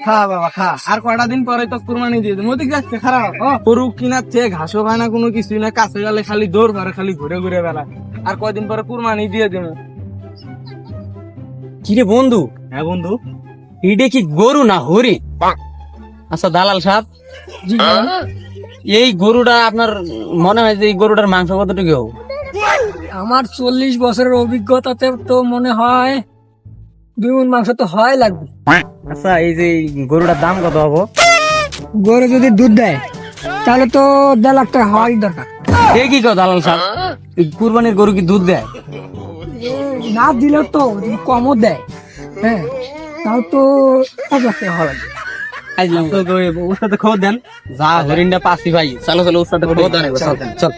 খা বাবা খা, আর কয়টা দিন পরে তো কুরবানি দিয়ে দেবো। ওদিক যাচ্ছে খারাপ গরু কিনার থেকে ঘাসও খায় না, কোনো কিছুই না, কাছে গেলে খালি দৌড় মারে, খালি ঘুরে ঘুরে বেড়ায়। আর কয়দিন পরে কুরবানি দিয়ে দেবো। কিরে বন্ধু, হ্যাঁ বন্ধু। এটা কি গরু না হরি? আচ্ছা দালাল সাহেব, এই গরুটা আপনার মনে হয় যে এই গরুটার মাংস কতটুকু হবে? আমার 40 বছরের অভিজ্ঞতাতে তো মনে হয় 2 মণ মাংস তো হয় লাগবে। আচ্ছা এই যে এই গরুটার দাম কত হবো? গরু যদি দুধ দেয় তাহলে তো 1.5 লাখ টাকা হওয়াই দরকার। এই কি কথা দালাল সাহেব, এই কুরবানির গরু কি দুধ দেয়? না দিলেও তো যদি কমও দেয়, হ্যাঁ, তাও তো 1 লাখ টাকা হওয়া লাগবে। ওর সাথে খবর দেন, যা হরিণটা পাচ্ছি ভাই। চলো চলো ওর সাথে খবর দেন। চল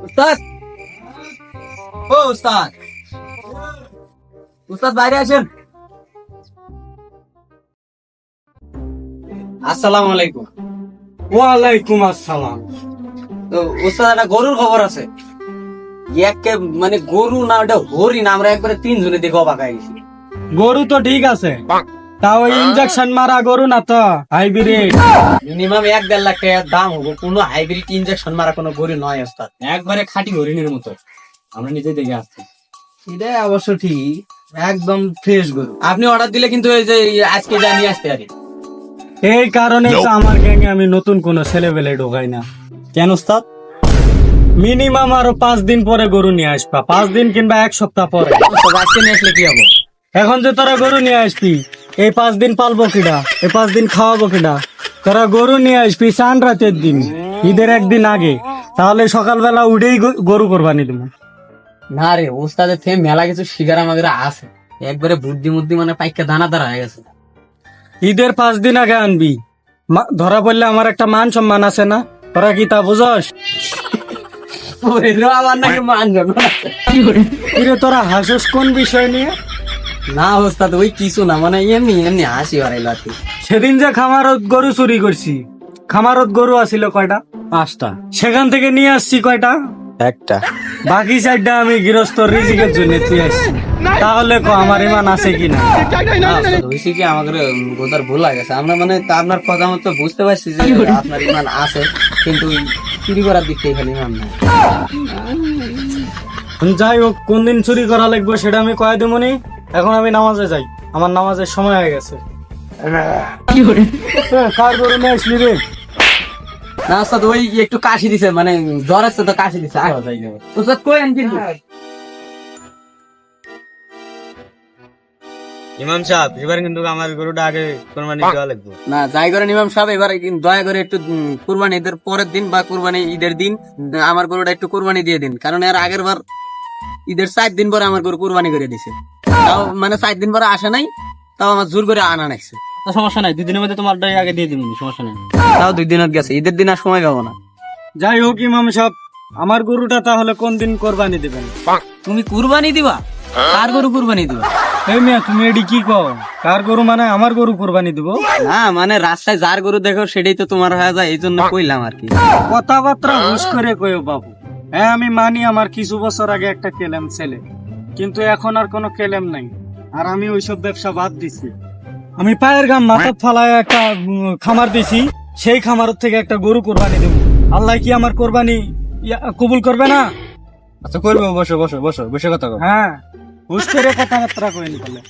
উস্তাদ, ও উস্তাদ, উস্তাদ বাইরে আছেন? আসসালামু আলাইকুম। ওয়ালাইকুম আসসালাম। তো উস্তাদ একটা গরুর খবর আছে। একে মানে গরু না ওটা হরিণ, আমরা একবারে 3 জনে দেখে অবাক হয়ে গেছি। গরু তো ঠিক আছে, তাও ইনজেকশন মারা গরু না তো হাইব্রিড। মিনিমাম 1.5 লাখ টাকার দাম হবো। কোনো হাইব্রিড ইনজেকশন মারা কোনো গরু নয় ওস্তাদ, একবারে খাঁটি হরিণের মতো। আমরা নিজে দেখে আসছি। এটা অবশ্য ঠিক, একদম ফ্রেশ গরু। আপনি অর্ডার দিলে কিন্তু এই যে আজকে যা নিয়ে আসতে পারি। এই কারণে তো আমার গ্যাংয়ে আমি নতুন কোন ছেলেবেলে ঢোকাই না। কেন ওস্তাদ? মিনিমাম আরো 5 দিন পরে গরু নিয়ে আসবা, 5 দিন কিংবা 1 সপ্তাহ পরে। আজকে নিয়ে আসলে কি হবো? এখন যে তোরা গরু নিয়ে আসবি, এই 5 দিন পালবো কিনা, এই 5 দিন খাওয়াবো কিনা? তোরা গরু নিয়ে আসবি চান রাতের দিন, ঈদের একদিন আগে, তাহলে সকালবেলা উঠেই গরু কোরবানি দেবো। না রে ওস্তাদের থেকে মেলা কিছু শিকার আমাদের আছে, একবারে বুদ্ধি মুদ্ধি মানে পাইকা দানা দাঁড়া হয়ে গেছে। ঈদের 5 দিন আগে আনবি, ধরা পড়লে আমার একটা মান সম্মান আছে না, তোরা কি তা বুঝস? আমার নাকি মানজন কিরে তোরা হাসস কোন বিষয় নিয়ে? না ওস্তাদ ওই কিছু না, মানে এমনি এমনি হাসি হারাইলো আর কি। সেদিন যে খামারত গরু চুরি করছি, খামারত গরু আছিল কয়টা? 5টা। সেখান থেকে নিয়ে আসছি কয়টা? 1টা। বাকি 4টা আমি গৃহস্থ রিজিকের জন্য তুই আসছি। তাহলে আমার ইমান আছে কিনা? হয়েছে কি আমাদের বোধার ভুল হয়ে গেছে। আমরা মানে আপনার কথা মতো বুঝতে পারছি যে আপনার ইমান আছে, কিন্তু চুরি করার দিক থেকে খালি ইমান নাই। যাই হোক, কোন দিন চুরি করা লাগবে সেটা আমি কয়ে দেবো নি। এখন আমি নামাজে যাই, আমার নামাজের সময় হয়ে গেছে। কার গরু নিয়ে আসলি রে? না ওস্তাদ ওই একটু কাশি দিছে, মানে জ্বর আসছে তো কাশি দিছে। ওস্তাদ কই আনছেন? ইমাম সাহেব, এবার কিন্তু আমার গরুটা আগে কোরবানি দেওয়া লাগবে। না যাই করেন ইমাম সাহেব, এবার দয়া করে একটু কুরবানি ঈদের পরের দিন বা কুরবানি ঈদের দিন আমার গরুটা একটু কুরবানি দিয়ে দিন, কারণ এর আগের বার ঈদের 4 দিন পরে আমার গরু কুরবানি করে দিছে। তাও মানে 4 দিন পরে আসে নাই, তাও আমার জোর করে আনা নাইছে। সমস্যা নাই, 2 দিনের মধ্যে তোমার আগে দিয়ে দিবি, সমস্যা নাই। তাও 2 দিন গেছে, ঈদের দিন আর সময় পাবো না। যাই হোক ইমাম সাহেব, আমার গরুটা তাহলে কোন দিন কোরবানি দিবেন? তুমি কুরবানি দিবা? কার গরু কুরবানি দিবা? এই মিয়া, তুমি এডি কি কও? কার গরু মানে আমার গরু কোরবানি দিব? না মানে রাস্তায় যার গরু দেখো সেটাই তো তোমার হয়ে যায়, এই জন্য কইলাম আর কি। কথাবার্তা হুশ করে কইও বাবু। হ্যাঁ আমি মানি আমার কিছু বছর আগে একটা কেলেম ছেলে, কিন্তু এখন আর কোনো কেলেম নাই, আর আমি ওইসব ব্যবসা বাদ দিছি। আমি পায়ের গাম মাথা ফালায় একটা খামার দিছি, সেই খামার থেকে একটা গরু কোরবানি দেব। আল্লাহ কি আমার কোরবানি কবুল করবে না? আচ্ছা করবো, বসো বসো বসো, বসে কথা কও। হ্যাঁ, হুশ করে কথাবার্তা কইন তাহলে।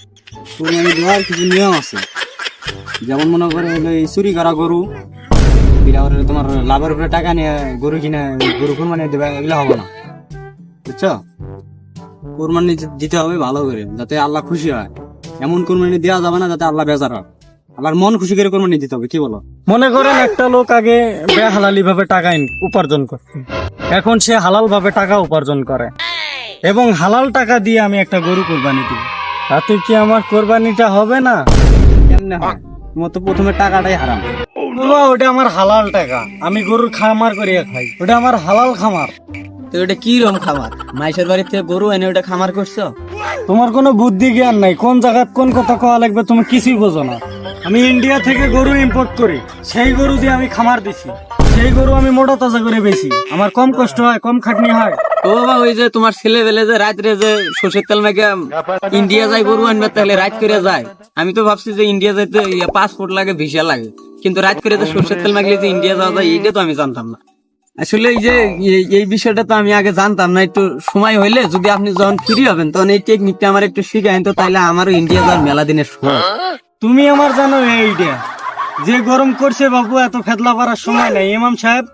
কুরবানি দেওয়ার কিছু নিয়ম আছে, যেমন মনে করে এই চুরি করা গরু, তোমার লাভের উপরে টাকা নিয়ে গরু কিনে গরু কুরবানি দেবে, এগুলো হবে না, বুঝছো? কুরবানি দিতে হবে ভালো করে, যাতে আল্লাহ খুশি হয়। এমন কুরবানি দেওয়া যাবে না যাতে আল্লাহ বেজার হয়। আবার মন খুশি করে কুরবানি দিতে হবে, কি বলো? মনে করেন একটা লোক আগে বেহালালি ভাবে টাকা উপার্জন করছে, এখন সে হালাল ভাবে টাকা উপার্জন করে, এবং হালাল টাকা দিয়ে আমি একটা গরু কোরবানি দিই, তাতে কি আমার কোরবানিটা হবে না? কেমনে হয়? তোমার তো প্রথমে টাকাটাই হারাম। বাবা, ওটা আমার হালাল টাকা, আমি গরুর খামার করিয়া খাই, ওটা আমার হালাল খামার। তো ওটা কি রকম খামার? মাইশের বাড়ির থেকে গরু এনে ওটা খামার করছো? তোমার কোনো বুদ্ধি জ্ঞান নাই, কোন জায়গায় কোন কথা কওয়া লাগবে তুমি কিছুই বোঝো না। আমি ইন্ডিয়া থেকে গরু ইম্পোর্ট করি, সেই গরু দিয়ে আমি খামার দিছি। সেই গরু আমি মোটা তাজা করে বেশি, আমার কম কষ্ট হয়, কম খাটনি হয়। ও বাবা, ওই যে তোমার ছেলে বেলে যে রাত্রে যে সর্ষের তেল মেখে ইন্ডিয়া যায় গরু আনবে, তাহলে রাত করে যায়। আমি তো ভাবছি যে ইন্ডিয়া যাইতে পাসপোর্ট লাগে, ভিসা লাগে, কিন্তু রাত করে যে সর্ষের তেল মাখলে যে ইন্ডিয়া যাওয়া যায় এইটা তো আমি জানতাম না। আসলে এই যে এই বিষয়টা তো আমি আগে জানতাম না। একটু সময় হইলে যদি আপনি যখন ফ্রি হবেন তখন এই টেকনিকটা আমার একটু শিখাইন তো, তাইলে আমারও ইন্ডিয়া যাওয়ার মেলা দিনের শখ। তুমি আমার জানো এইটা যে গরম করছে বাবু, এত ফেদলা পারার সময় নাই। ইমাম সাহেব,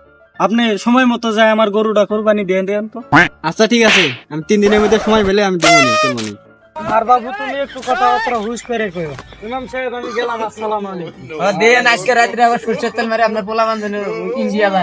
আপনি সময় মতো যায় আমার গরুটা কোরবানি দিয়ে দেন তো। আচ্ছা ঠিক আছে, আমি 3 দিনের মধ্যে সময় পেলে আমি দেবো কোরবানি। আর বাবু তুমি একটু কথাবার্তা হুশ করে কইও। ইমাম সাহেব আমি গেলাম, আসসালামু আলাইকুম। দেন আজকে রাত্রে আবার সর্ষের তেল মারে আপনার পোলা বান্ধব ইন্ডিয়া যায়।